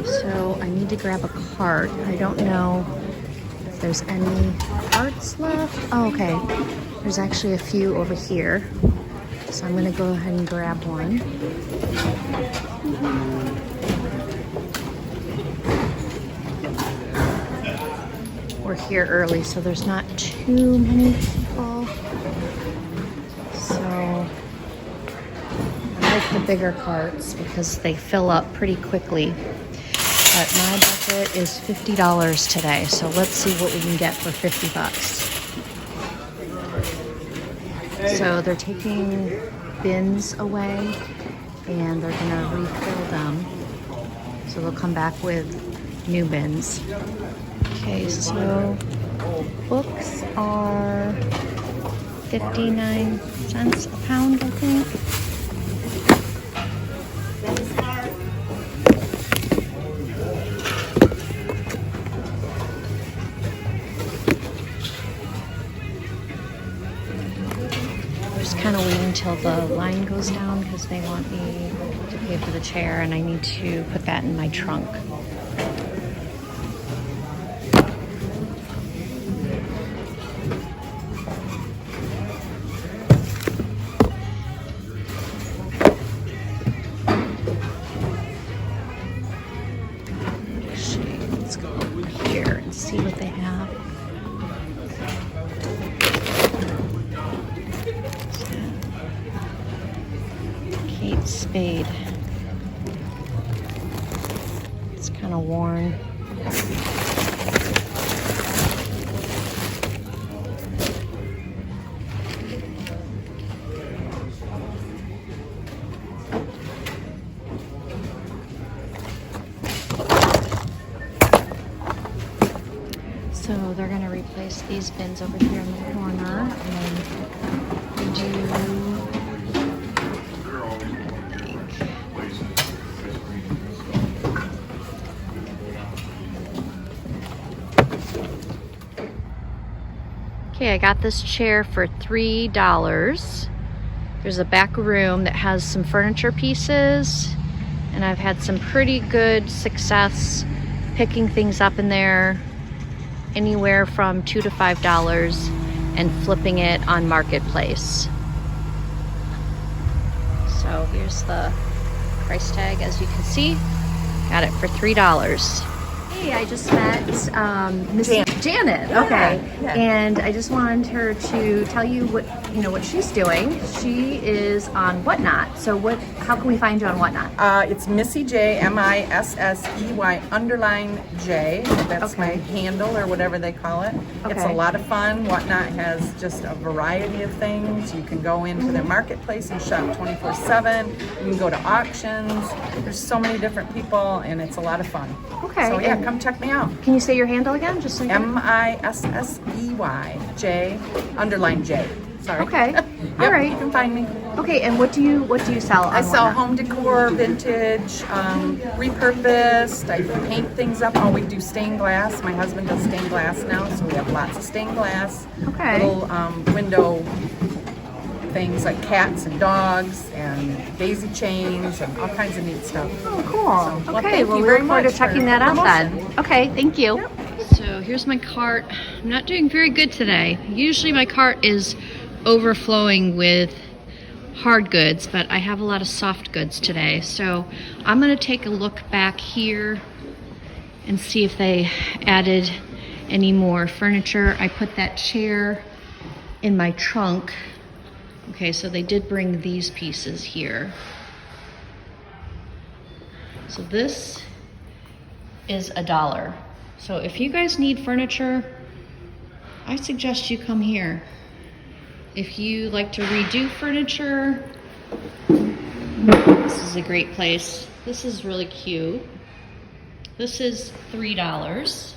Okay, so I need to grab a cart. I don't know if there's any carts left. Oh, okay. There's actually a few over here. So I'm gonna go ahead and grab one. We're here early, so there's not too many people. So I like the bigger carts because they fill up pretty quickly. But my budget is $50 today, so let's see what we can get for 50 bucks. So they're taking bins away and they're gonna refill them. So they'll come back with new bins. Okay, so books are 59 cents a pound, I think. Kind of waiting until the line goes down because they want me to pay for the chair and I need to put that in my trunk. Actually, let's go over here and see what they have. Spade. It's kind of worn. So they're going to replace these bins over here in the corner and do okay, I got this chair for $3. There's a back room that has some furniture pieces, and I've had some pretty good success picking things up in there, anywhere from $2 to $5, and flipping it on Marketplace. So here's the price tag, as you can see. Got it for $3. Hey, I just met Miss Janet. Okay, yeah. And I just wanted her to tell you what she's doing. She is on Whatnot. So how can we find you on Whatnot? It's Missy J, MISSEY_J. That's my handle or whatever they call it. Okay. It's a lot of fun. Whatnot has just a variety of things. You can go into their marketplace and shop 24/7. You can go to auctions. There's so many different people, and it's a lot of fun. Okay. So yeah, come check me out. Can you say your handle again? Just so MISSEY_J. Sorry. Okay. Yep, all right. You can find me. Okay, and what do you sell on I sell Whatnot? home decor, vintage, repurposed. I paint things up. Oh, we do stained glass. My husband does stained glass now, so we have lots of stained glass. Okay. Little window things like cats and dogs and daisy chains and all kinds of neat stuff. Oh, cool. So, okay, well, we look forward to checking that out then. Okay, thank you. Yep. So here's my cart. I'm not doing very good today. Usually my cart is overflowing with hard goods, but I have a lot of soft goods today. So I'm going to take a look back here and see if they added any more furniture. I put that chair in my trunk. Okay, so they did bring these pieces here. So this is $1. So if you guys need furniture, I suggest you come here. If you like to redo furniture, this is a great place. This is really cute. This is $3.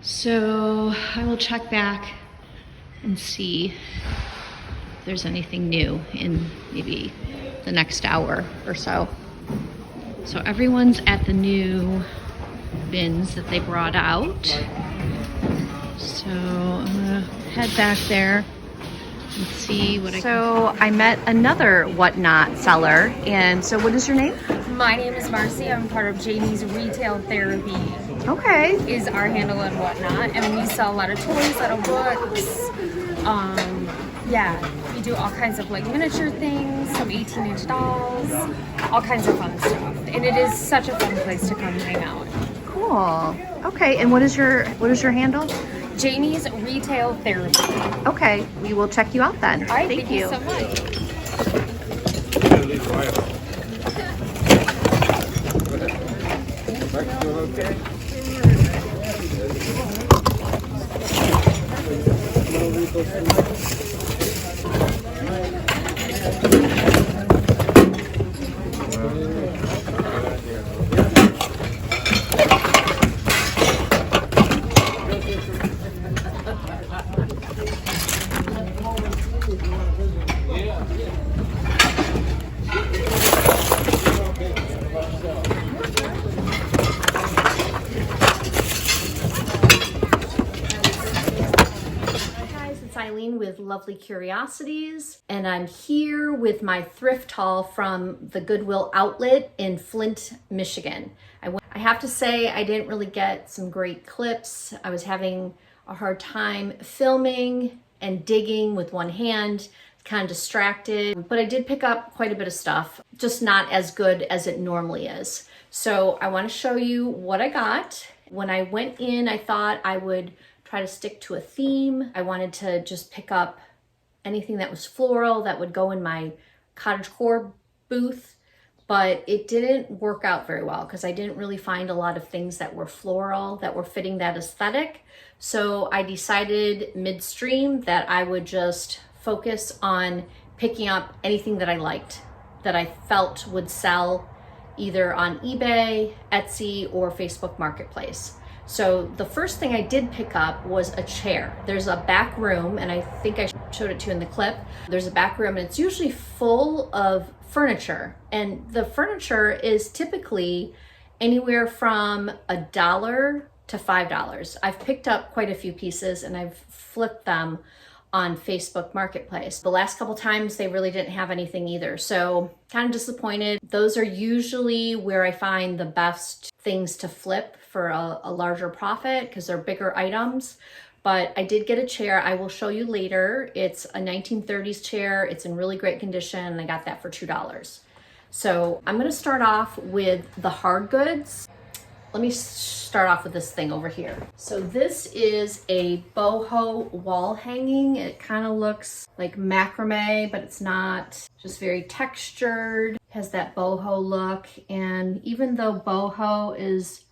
So I will check back and see if there's anything new in maybe the next hour or so. So everyone's at the new bins that they brought out. So I'm gonna head back there Let's see what So I met another Whatnot seller, and so what is your name? My name is Marcy. I'm part of Jamie's Retail Therapy. Okay. Is our handle and Whatnot, and we sell a lot of toys, a lot of books. Yeah, we do all kinds of like miniature things, some 18-inch dolls, all kinds of fun stuff. And it is such a fun place to come hang out. Cool. Okay, and what is your handle? Jamie's Retail Therapy. Okay, we will check you out then. All right, thank you so much. With Lovely Curiosities, and I'm here with my thrift haul from the Goodwill Outlet in Flint, Michigan. I have to say I didn't really get some great clips. I was having a hard time filming and digging with one hand, kind of distracted, but I did pick up quite a bit of stuff, just not as good as it normally is. So I want to show you what I got. When I went in, I thought I would try to stick to a theme. I wanted to just pick up anything that was floral that would go in my cottagecore booth, but it didn't work out very well because I didn't really find a lot of things that were floral that were fitting that aesthetic. So I decided midstream that I would just focus on picking up anything that I liked, that I felt would sell either on eBay, Etsy, or Facebook Marketplace. So the first thing I did pick up was a chair. There's a back room, and I think I showed it to you in the clip. There's a back room, and it's usually full of furniture. And the furniture is typically anywhere from $1 to $5. I've picked up quite a few pieces, and I've flipped them on Facebook Marketplace. The last couple times they really didn't have anything either. So kind of disappointed. Those are usually where I find the best things to flip for a larger profit because they're bigger items. But I did get a chair I will show you later. It's a 1930s chair. It's in really great condition, and I got that for $2. So I'm gonna start off with the hard goods. Let me start off with this thing over here. So this is a boho wall hanging. It kind of looks like macrame, but it's not. Just very textured, has that boho look. And even though boho is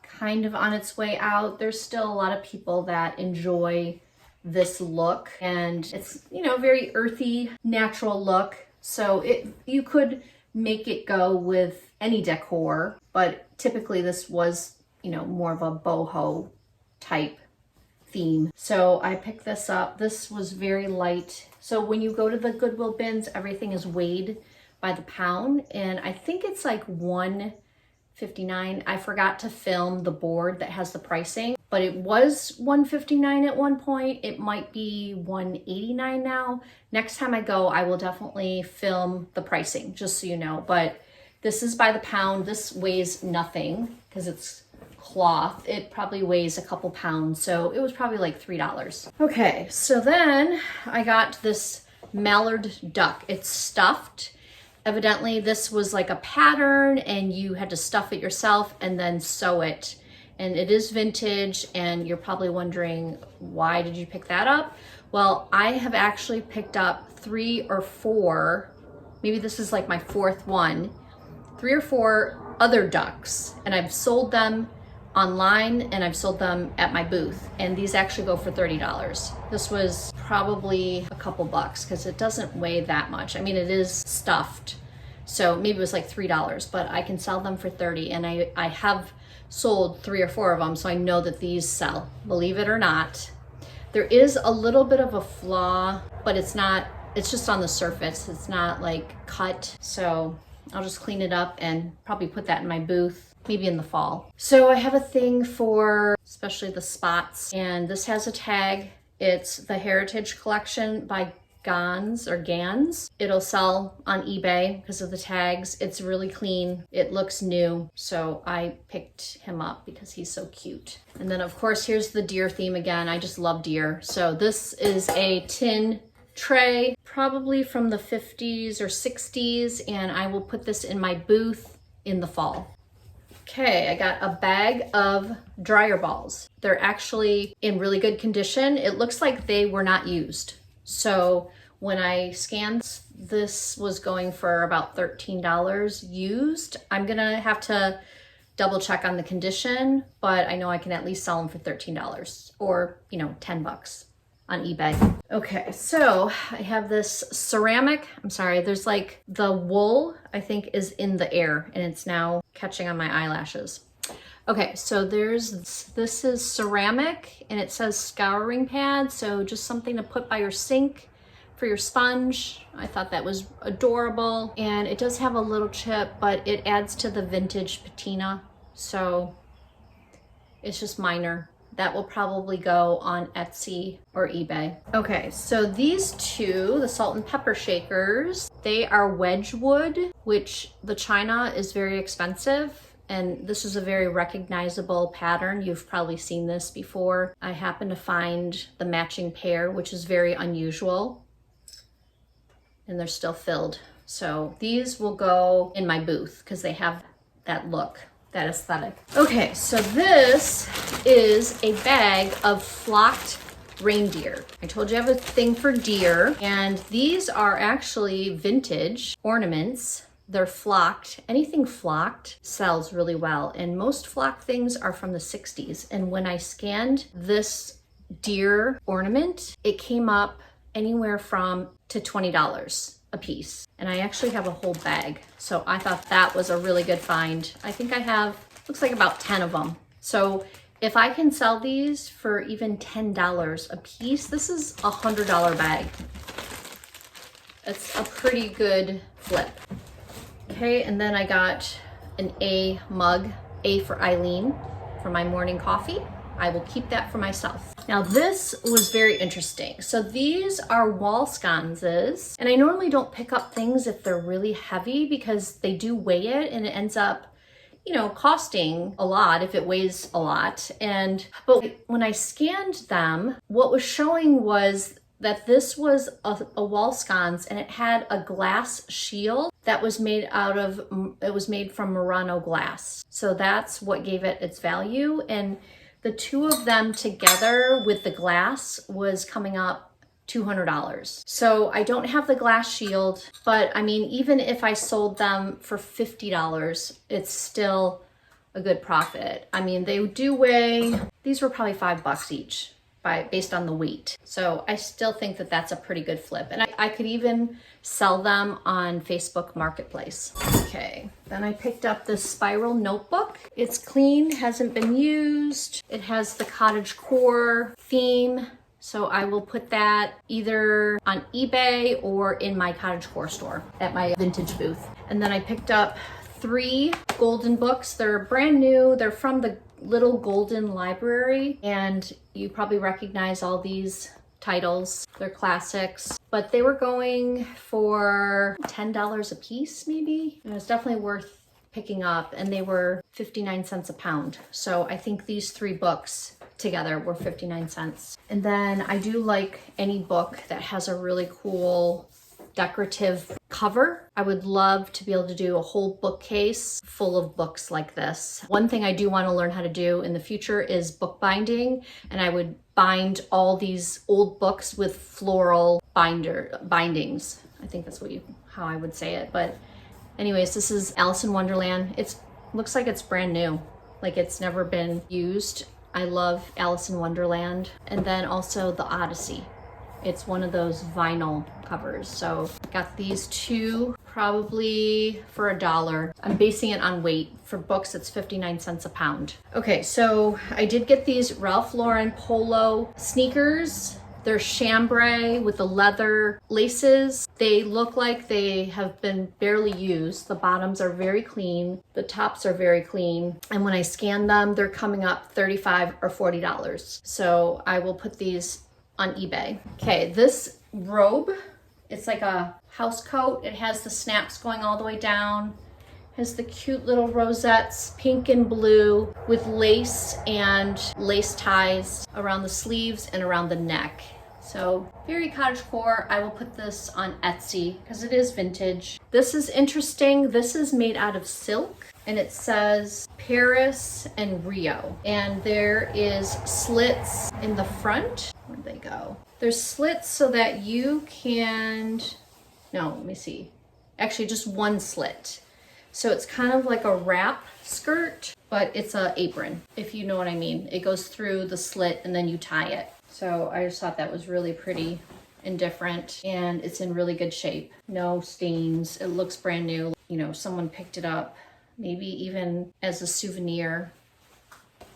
kind of on its way out, there's still a lot of people that enjoy this look. And it's, you know, very earthy, natural look. So you could make it go with any decor, but typically this was, you know, more of a boho type theme. So I picked this up. This was very light. So when you go to the Goodwill Bins, everything is weighed by the pound, and I think it's like $1.59. I forgot to film the board that has the pricing, but it was $1.59 at one point. It might be $1.89 now. Next time I go, I will definitely film the pricing, just so you know. But this is by the pound. This weighs nothing because it's cloth. It probably weighs a couple pounds, so it was probably like $3. Okay, so then I got this mallard duck. It's stuffed. Evidently this was like a pattern and you had to stuff it yourself and then sew it. And it is vintage, and you're probably wondering, why did you pick that up? Well, I have actually picked up 3 or 4, maybe this is like my 4th one, 3 or 4 other ducks, and I've sold them online and I've sold them at my booth, and these actually go for $30. This was probably a couple bucks because it doesn't weigh that much. I mean, it is stuffed, so maybe it was like $3, but I can sell them for $30, and I have sold 3 or 4 of them, so I know that these sell, believe it or not. There is a little bit of a flaw, but it's not, it's just on the surface. It's not like cut, so I'll just clean it up and probably put that in my booth, maybe in the fall. So I have a thing for especially the spots, and this has a tag. It's the Heritage Collection by Gans or Gans. It'll sell on eBay because of the tags. It's really clean. It looks new. So I picked him up because he's so cute. And then of course, here's the deer theme again. I just love deer. So this is a tin tray, probably from the 50s or 60s. And I will put this in my booth in the fall. Okay, I got a bag of dryer balls. They're actually in really good condition. It looks like they were not used. So when I scanned, this was going for about $13 used. I'm gonna have to double check on the condition, but I know I can at least sell them for $13 or, you know, 10 bucks on eBay. Okay, so I have this ceramic, I'm sorry, there's like the wool, I think, is in the air and it's now catching on my eyelashes. Okay, so this is ceramic and it says scouring pad, so just something to put by your sink for your sponge. I thought that was adorable. And it does have a little chip, but it adds to the vintage patina, so it's just minor. That will probably go on Etsy or eBay. Okay, so these two, the salt and pepper shakers, they are Wedgwood, which the china is very expensive. And this is a very recognizable pattern. You've probably seen this before. I happened to find the matching pair, which is very unusual. And they're still filled. So these will go in my booth because they have that look, that aesthetic. Okay, so this is a bag of flocked reindeer. I told you I have a thing for deer, and these are actually vintage ornaments. They're flocked. Anything flocked sells really well, and most flocked things are from the 60s. And when I scanned this deer ornament, it came up anywhere from to $20 a piece. And I actually have a whole bag. So I thought that was a really good find. I think I have, looks like about 10 of them. So if I can sell these for even $10 a piece, this is a $100 bag. It's a pretty good flip. Okay, and then I got an A mug, A for Eileen, for my morning coffee. I will keep that for myself. Now this was very interesting. So these are wall sconces, and I normally don't pick up things if they're really heavy because they do weigh it and it ends up, you know, costing a lot if it weighs a lot. But when I scanned them, what was showing was that this was a wall sconce and it had a glass shield that was made it was made from Murano glass. So that's what gave it its value. And the two of them together with the glass was coming up $200. So I don't have the glass shield, but I mean, even if I sold them for $50, it's still a good profit. I mean, they do weigh, these were probably $5 each based on the weight. So I still think that that's a pretty good flip. And I could even sell them on Facebook Marketplace. Okay, then I picked up this spiral notebook. It's clean, hasn't been used. It has the cottagecore theme. So I will put that either on eBay or in my cottagecore store at my vintage booth. And then I picked up 3 golden books. They're brand new. They're from the Little Golden Library, and you probably recognize all these titles. They're classics, but they were going for $10 a piece, maybe. It was definitely worth picking up, and they were 59 cents a pound. So I think these 3 books together were 59 cents. And then I do like any book that has a really cool decorative cover. I would love to be able to do a whole bookcase full of books like this. One thing I do want to learn how to do in the future is bookbinding, and I would bind all these old books with floral bindings. I think that's how I would say it. But anyways, this is Alice in Wonderland. It looks like it's brand new, like it's never been used. I love Alice in Wonderland. And then also the Odyssey. It's one of those vinyl covers. So got these 2 probably for $1. I'm basing it on weight. For books, it's 59 cents a pound. Okay, so I did get these Ralph Lauren polo sneakers. They're chambray with the leather laces. They look like they have been barely used. The bottoms are very clean. The tops are very clean. And when I scan them, they're coming up $35 or $40. So I will put these on eBay. Okay, this robe It's like a house coat. It has the snaps going all the way down. Has the cute little rosettes, pink and blue, with lace and lace ties around the sleeves and around the neck. So very cottagecore. I will put this on Etsy because it is vintage. This is interesting. This is made out of silk and it says Paris and Rio. And there is slits in the front. Where'd they go? There's slits so that you can, no, let me see. Actually just one slit. So it's kind of like a wrap skirt, but it's an apron, if you know what I mean. It goes through the slit and then you tie it. So I just thought that was really pretty and different, and it's in really good shape. No stains, it looks brand new. You know, someone picked it up, maybe even as a souvenir,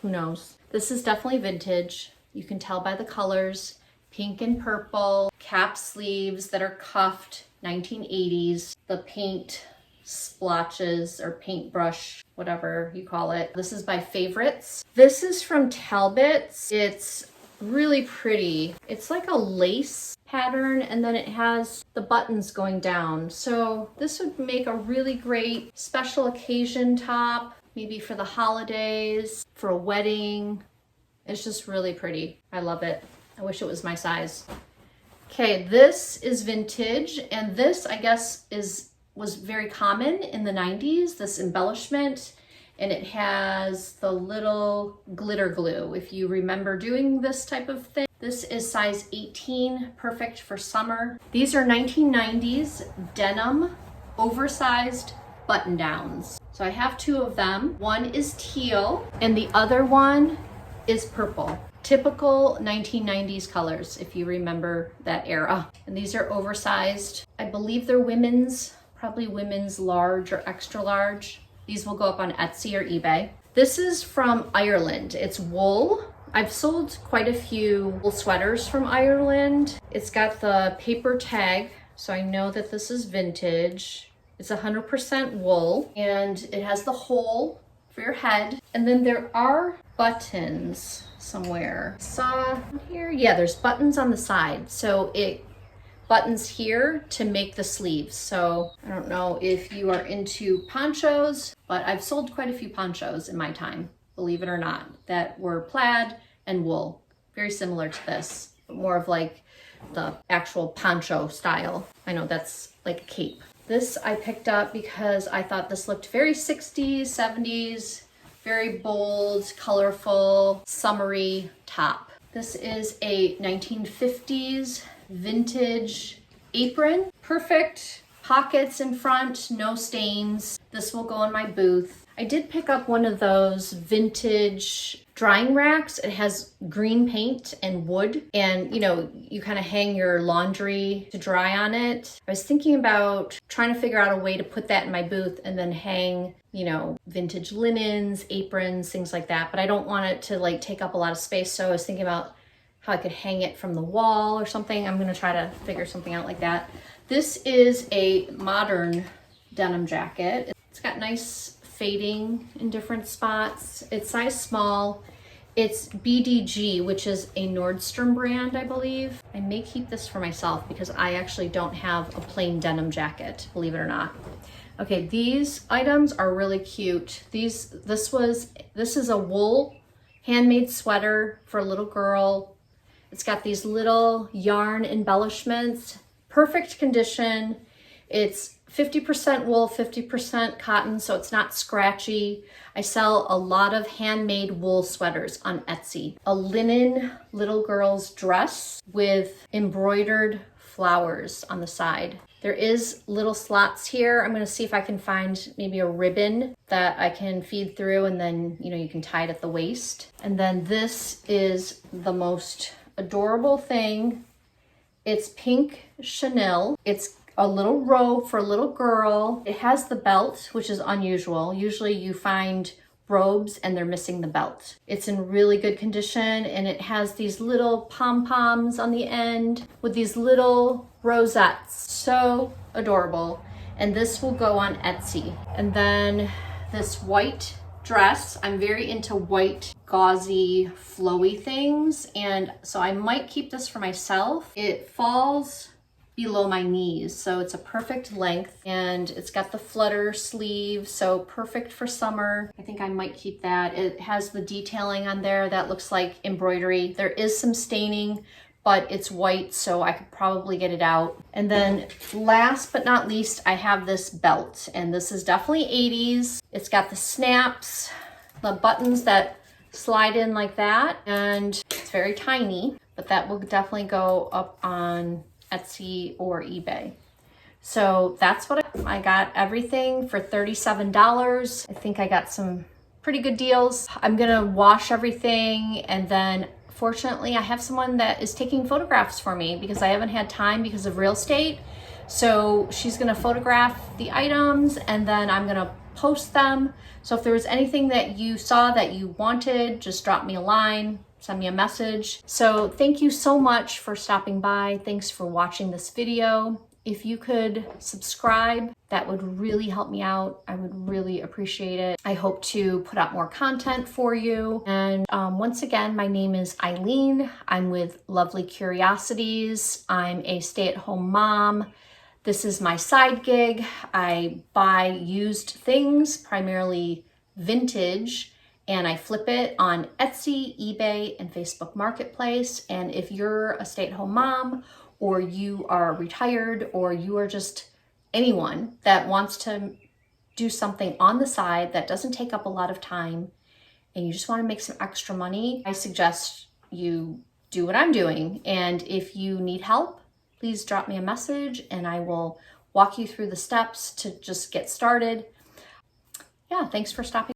who knows. This is definitely vintage. You can tell by the colors, pink and purple, cap sleeves that are cuffed, 1980s, the paint splotches or paintbrush, whatever you call it. This is by Favorites. This is from Talbot's. It's really pretty. It's like a lace pattern and then it has the buttons going down. So this would make a really great special occasion top, maybe for the holidays, for a wedding. It's just really pretty. I love it. I wish it was my size. Okay, this is vintage, and this I guess was very common in the 90s, this embellishment, and it has the little glitter glue, if you remember doing this type of thing. This is size 18, perfect for summer. These are 1990s denim, oversized button downs. So I have two of them. One is teal, and the other one is purple. Typical 1990s colors, if you remember that era. And these are oversized. I believe they're women's, probably women's large or extra large. These will go up on Etsy or eBay. This is from Ireland. It's wool. I've sold quite a few wool sweaters from Ireland. It's got the paper tag, so I know that this is vintage. It's 100% wool, and it has the hole for your head. And then there are buttons somewhere. Saw here? Yeah, there's buttons on the side. So it buttons here to make the sleeves. So I don't know if you are into ponchos, but I've sold quite a few ponchos in my time, believe it or not, that were plaid and wool. Very similar to this, but more of like the actual poncho style. I know that's like a cape. This I picked up because I thought this looked very 60s, 70s, very bold, colorful, summery top. This is a 1950s vintage apron. Perfect pockets in front, no stains. This will go in my booth. I did pick up one of those vintage drying racks. It has green paint and wood, and you know, you kind of hang your laundry to dry on it. I was thinking about trying to figure out a way to put that in my booth and then hang, you know, vintage linens, aprons, things like that, but I don't want it to like take up a lot of space. So I was thinking about how I could hang it from the wall or something. I'm gonna try to figure something out like that. This is a modern denim jacket. It's got nice fading in different spots. It's size small. It's BDG, which is a Nordstrom brand, I believe. I may keep this for myself because I actually don't have a plain denim jacket, believe it or not. Okay, these items are really cute. This is a wool handmade sweater for a little girl. It's got these little yarn embellishments, perfect condition. It's 50% wool, 50% cotton, so it's not scratchy. I sell a lot of handmade wool sweaters on Etsy. A linen little girl's dress with embroidered flowers on the side. There is little slots here. I'm gonna see if I can find maybe a ribbon that I can feed through, and then, you know, you can tie it at the waist. And then this is the most adorable thing. It's pink chenille. It's a little robe for a little girl. It has the belt, which is unusual. Usually you find robes and they're missing the belt. It's in really good condition, and it has these little pom-poms on the end with these little rosettes. So adorable. And this will go on Etsy. And then this white dress. I'm very into white, gauzy, flowy things, and so I might keep this for myself. It falls below my knees. So it's a perfect length, and it's got the flutter sleeve, so perfect for summer. I think I might keep that. It has the detailing on there that looks like embroidery. There is some staining, but it's white, so I could probably get it out. And then last but not least, I have this belt, and this is definitely 80s. It's got the snaps, the buttons that slide in like that, and it's very tiny, but that will definitely go up on Etsy or eBay. So that's what I got. Everything for $37. I think I got some pretty good deals. I'm gonna wash everything, and then fortunately I have someone that is taking photographs for me because I haven't had time because of real estate. So she's gonna photograph the items, and then I'm gonna post them. So if there was anything that you saw that you wanted, just drop me a line, send me a message. So thank you so much for stopping by. Thanks for watching this video. If you could subscribe, that would really help me out. I would really appreciate it. I hope to put out more content for you. And once again, my name is Eileen. I'm with Lovely Curiosities. I'm a stay-at-home mom. This is my side gig. I buy used things, primarily vintage, and I flip it on Etsy, eBay, and Facebook Marketplace. And if you're a stay-at-home mom, or you are retired, or you are just anyone that wants to do something on the side that doesn't take up a lot of time, and you just want to make some extra money, I suggest you do what I'm doing. And if you need help, please drop me a message and I will walk you through the steps to just get started. Yeah, thanks for stopping.